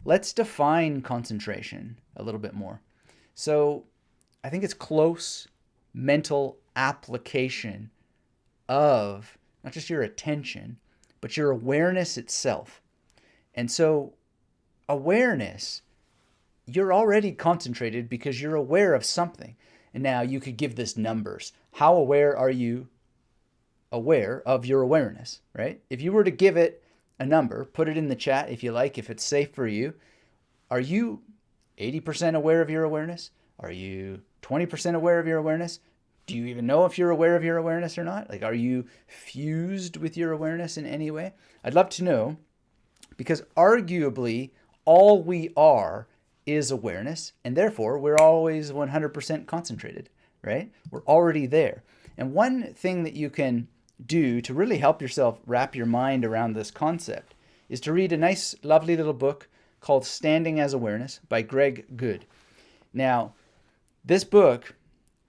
let's define concentration a little bit more. So I think it's close mental application of not just your attention, but your awareness itself. And so awareness, you're already concentrated because you're aware of something. And now you could give this numbers. How aware are you aware of your awareness, right? If you were to give it a number, put it in the chat if you like, if it's safe for you. Are you 80% aware of your awareness? Are you 20% aware of your awareness? Do you even know if you're aware of your awareness or not? Like, are you fused with your awareness in any way? I'd love to know, because arguably all we are is awareness, and therefore we're always 100% concentrated, right? We're already there. And one thing that you can do to really help yourself wrap your mind around this concept is to read a nice, lovely little book called Standing as Awareness by Greg Good. Now, this book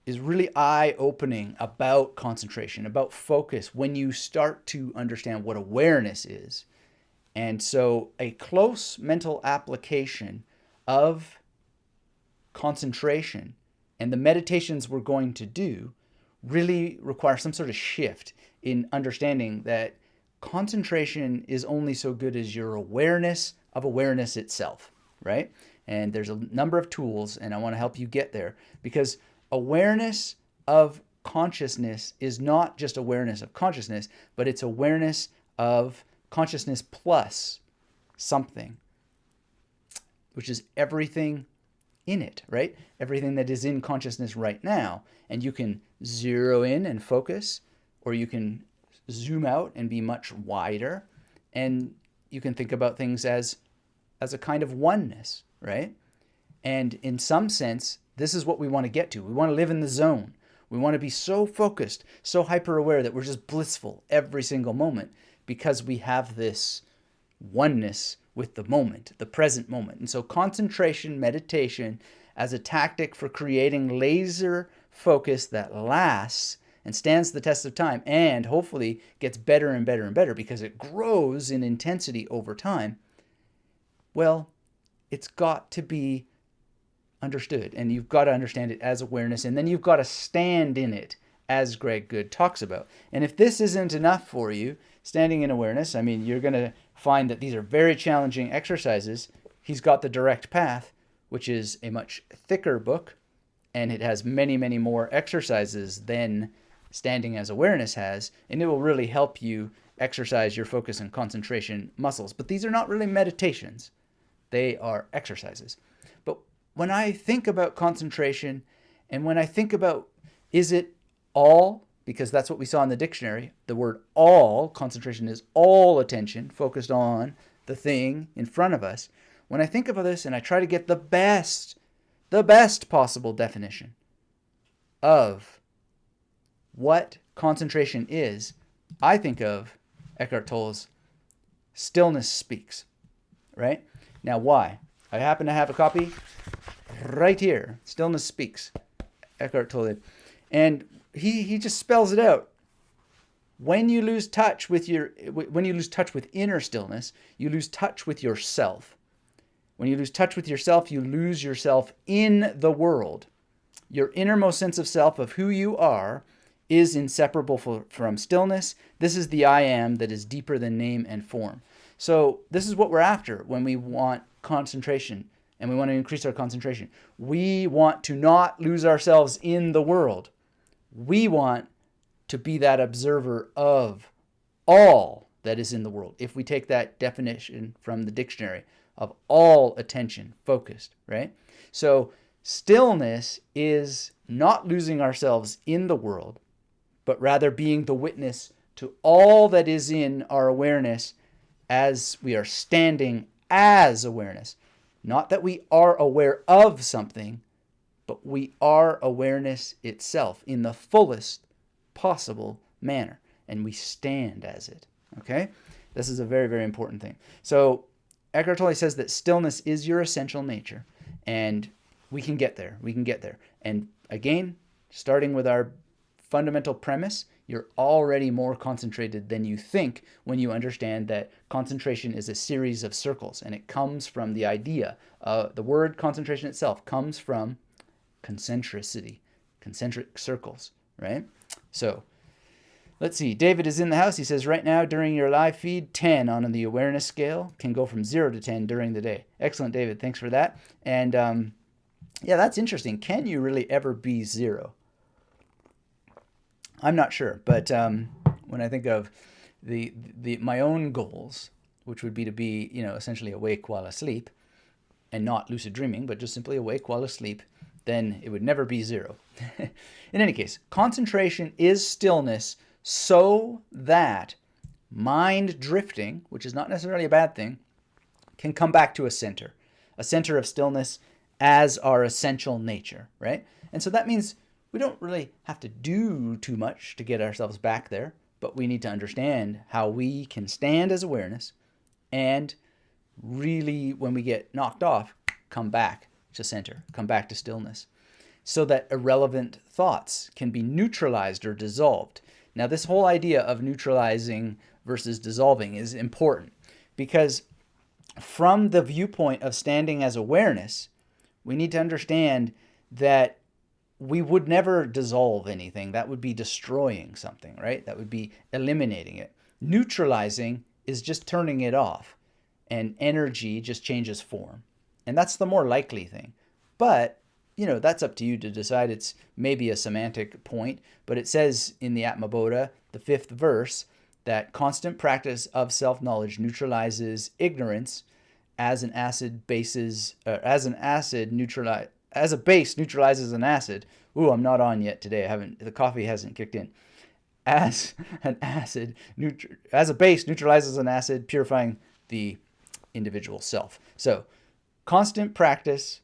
is really eye-opening about concentration, about focus, when you start to understand what awareness is. And so a close mental application of concentration and the meditations we're going to do really require some sort of shift in understanding that concentration is only so good as your awareness of awareness itself, right? And there's a number of tools, and I want to help you get there, because awareness of consciousness is not just awareness of consciousness, but it's awareness of consciousness plus something, which is everything in it, right? Everything that is in consciousness right now. And you can zero in and focus, or you can zoom out and be much wider. And you can think about things as a kind of oneness, right? And in some sense, this is what we want to get to. We want to live in the zone. We want to be so focused, so hyper aware that we're just blissful every single moment, because we have this oneness with the moment, the present moment. And so concentration, meditation, as a tactic for creating laser focus that lasts and stands the test of time, and hopefully gets better and better and better because it grows in intensity over time, well, it's got to be understood, and you've got to understand it as awareness, and then you've got to stand in it, as Greg Good talks about. And if this isn't enough for you, standing in awareness, I mean, you're going to find that these are very challenging exercises. He's got The Direct Path, which is a much thicker book, and it has many, many more exercises than Standing as Awareness has, and it will really help you exercise your focus and concentration muscles. But these are not really meditations. They are exercises. But when I think about concentration, and when I think about, is it all, because that's what we saw in the dictionary, the word all, concentration is all attention focused on the thing in front of us. When I think about this and I try to get the best possible definition of what concentration is, I think of Eckhart Tolle's Stillness Speaks, right? Now, why? I happen to have a copy right here. Stillness Speaks, Eckhart Tolle. And he just spells it out. When you lose touch with inner stillness, you lose touch with yourself. When you lose touch with yourself, you lose yourself in the world. Your innermost sense of self, of who you are, is inseparable from stillness. This is the I am that is deeper than name and form. So this is what we're after when we want concentration and we want to increase our concentration. We want to not lose ourselves in the world. We want to be that observer of all that is in the world. If we take that definition from the dictionary of all attention focused, right? So stillness is not losing ourselves in the world, but rather being the witness to all that is in our awareness as we are standing as awareness. Not that we are aware of something, but we are awareness itself in the fullest possible manner, and we stand as it, okay? This is a very, very important thing. So Eckhart Tolle says that stillness is your essential nature, and we can get there. We can get there. And again, starting with our fundamental premise, You're already more concentrated than you think when you understand that concentration is a series of circles, and it comes from the idea. The word concentration itself comes from concentricity, concentric circles, right? So let's see. David is in the house. He says, right now during your live feed, 10 on the awareness scale, can go from 0 to 10 during the day. Excellent, David. Thanks for that. And yeah, that's interesting. Can you really ever be 0? I'm not sure. But when I think of my own goals, which would be to be, essentially awake while asleep, and not lucid dreaming, but just simply awake while asleep, then it would never be 0. In any case, concentration is stillness, so that mind drifting, which is not necessarily a bad thing, can come back to a center of stillness as our essential nature, right? And so that means we don't really have to do too much to get ourselves back there, but we need to understand how we can stand as awareness and really, when we get knocked off, come back to center, come back to stillness, so that irrelevant thoughts can be neutralized or dissolved. Now, this whole idea of neutralizing versus dissolving is important, because from the viewpoint of standing as awareness, we need to understand that we would never dissolve anything. That would be destroying something, right? That would be eliminating it. Neutralizing is just turning it off, and energy just changes form. And that's the more likely thing. But, that's up to you to decide. It's maybe a semantic point, but it says in the Atma Bodha, the 5th verse, that constant practice of self-knowledge neutralizes ignorance as a base neutralizes an acid. Ooh, I'm not on yet today. The coffee hasn't kicked in. As a base neutralizes an acid, purifying the individual self. So, constant practice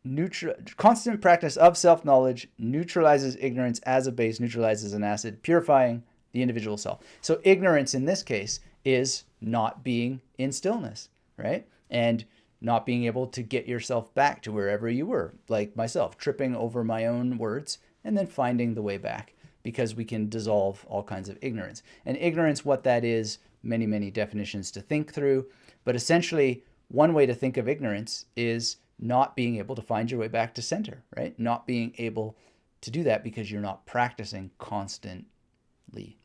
of self-knowledge neutralizes ignorance as a base neutralizes an acid, purifying the individual self. So ignorance in this case is not being in stillness, right? And not being able to get yourself back to wherever you were, like myself, tripping over my own words and then finding the way back, because we can dissolve all kinds of ignorance. And ignorance, what that is, many, many definitions to think through. But essentially, one way to think of ignorance is not being able to find your way back to center, right? Not being able to do that because you're not practicing constantly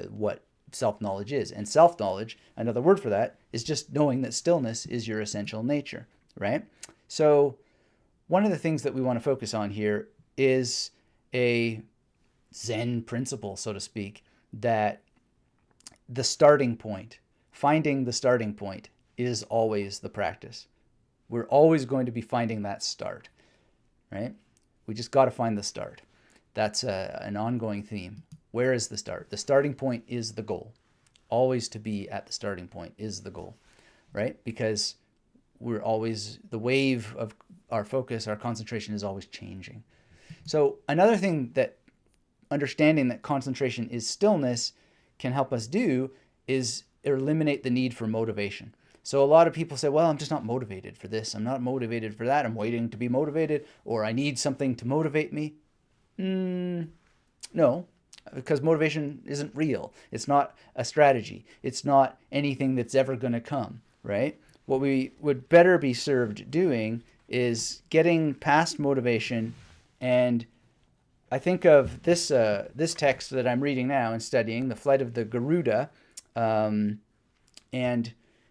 what self-knowledge is. And self-knowledge, another word for that, is just knowing that stillness is your essential nature, right? So one of the things that we want to focus on here is a Zen principle, so to speak, that the starting point, finding the starting point, is always the practice. We're always going to be finding that start, right? We just got to find the start. That's an ongoing theme. Where is the start? The starting point is the goal. Always to be at the starting point is the goal, right? Because we're always, the wave of our focus, our concentration is always changing. So another thing that understanding that concentration is stillness can help us do is eliminate the need for motivation. So a lot of people say, well, I'm just not motivated for this. I'm not motivated for that. I'm waiting to be motivated, or I need something to motivate me. No, because motivation isn't real. It's not a strategy. It's not anything that's ever going to come, right? What we would better be served doing is getting past motivation. And I think of this text that I'm reading now and studying, The Flight of the Garuda, and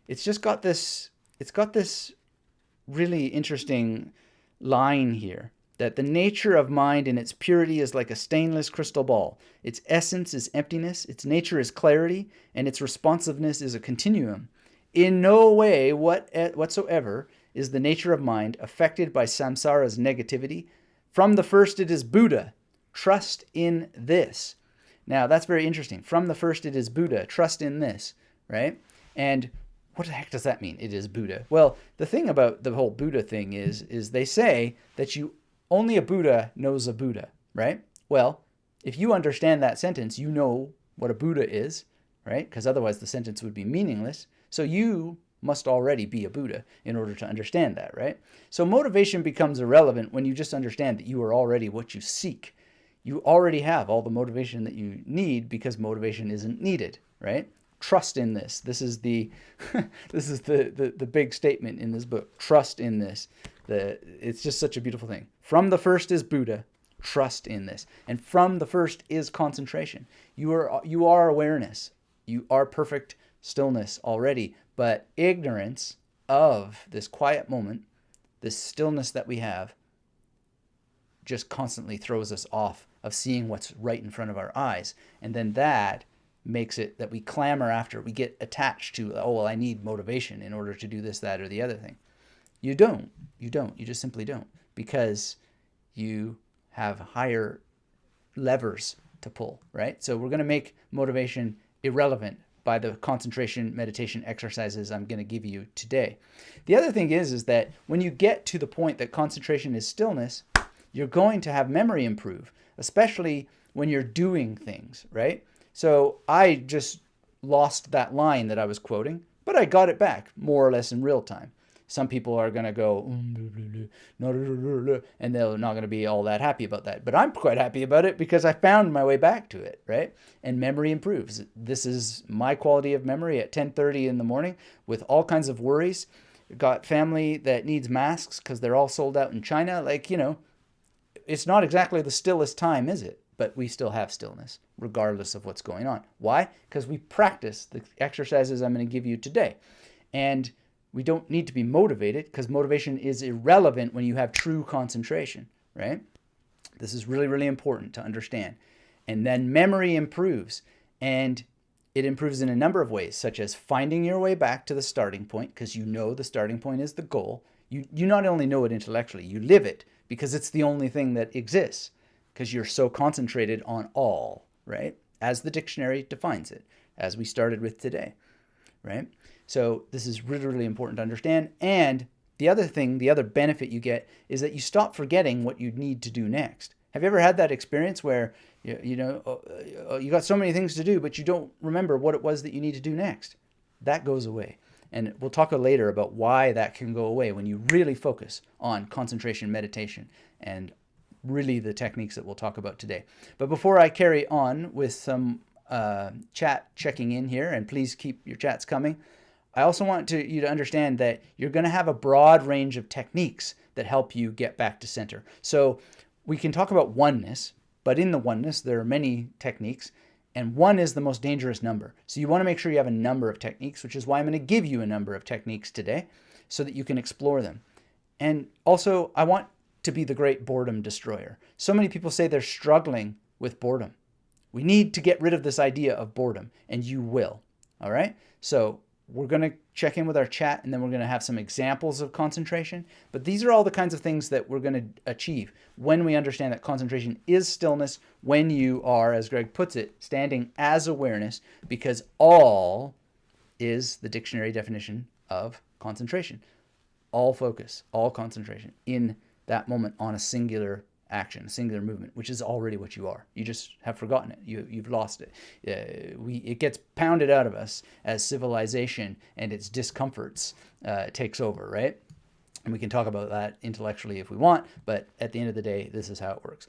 it's got this really interesting line here, that the nature of mind in its purity is like a stainless crystal ball. Its essence is emptiness, its nature is clarity, and its responsiveness is a continuum. In no way whatsoever is the nature of mind affected by samsara's negativity. From the first it is Buddha. Trust in this. Now, that's very interesting. From the first it is Buddha. Trust in this, right? And what the heck does that mean? It is Buddha. Well, the thing about the whole Buddha thing is they say that only a Buddha knows a Buddha, right? Well, if you understand that sentence, you know what a Buddha is, right? Because otherwise the sentence would be meaningless. So you must already be a Buddha in order to understand that, right? So motivation becomes irrelevant when you just understand that you are already what you seek. you already have all the motivation that you need because motivation isn't needed, right? Trust in this. This is the this is the big statement in this book. Trust in this. It's just such a beautiful thing. From the first is Buddha. Trust in this. And from the first is concentration. You are awareness. You are perfect stillness already, but ignorance of this quiet moment, this stillness that we have, just constantly throws us off of seeing what's right in front of our eyes. And then that makes it that we clamor after, we get attached to, oh, well, I need motivation in order to do this, that, or the other thing. You don't. You just simply don't, because you have higher levers to pull, right? So we're going to make motivation irrelevant by the concentration meditation exercises I'm going to give you today. The other thing is that when you get to the point that concentration is stillness, you're going to have memory improve, especially when you're doing things, right? So I just lost that line that I was quoting, but I got it back more or less in real time. Some people are going to go, and they're not going to be all that happy about that. But I'm quite happy about it because I found my way back to it, right? And memory improves. This is my quality of memory at 10:30 in the morning with all kinds of worries. Got family that needs masks because they're all sold out in China. Like, it's not exactly the stillest time, is it? But we still have stillness regardless of what's going on. Why? Because we practice the exercises I'm going to give you today. And we don't need to be motivated because motivation is irrelevant when you have true concentration, right? This is really, really important to understand. And then memory improves, and it improves in a number of ways, such as finding your way back to the starting point because you know the starting point is the goal. You not only know it intellectually, you live it because it's the only thing that exists because you're so concentrated on all, right? As the dictionary defines it, as we started with today, right? So this is really, really important to understand. And the other thing, the other benefit you get is that you stop forgetting what you need to do next. Have you ever had that experience where, you got so many things to do, but you don't remember what it was that you need to do next? That goes away. And we'll talk later about why that can go away when you really focus on concentration meditation and really the techniques that we'll talk about today. But before I carry on with some chat checking in here, and please keep your chats coming, I also want you to understand that you're going to have a broad range of techniques that help you get back to center. So we can talk about oneness, but in the oneness, there are many techniques, and one is the most dangerous number. So you want to make sure you have a number of techniques, which is why I'm going to give you a number of techniques today so that you can explore them. And also, I want to be the great boredom destroyer. So many people say they're struggling with boredom. We need to get rid of this idea of boredom, and you will. All right? So we're going to check in with our chat, and then we're going to have some examples of concentration. But these are all the kinds of things that we're going to achieve when we understand that concentration is stillness, when you are, as Greg puts it, standing as awareness, because all is the dictionary definition of concentration. All focus, all concentration in that moment on a singular action, a singular movement, which is already what you are. You just have forgotten it. You've lost it. It gets pounded out of us as civilization and its discomforts takes over, right? And we can talk about that intellectually if we want, but at the end of the day, this is how it works.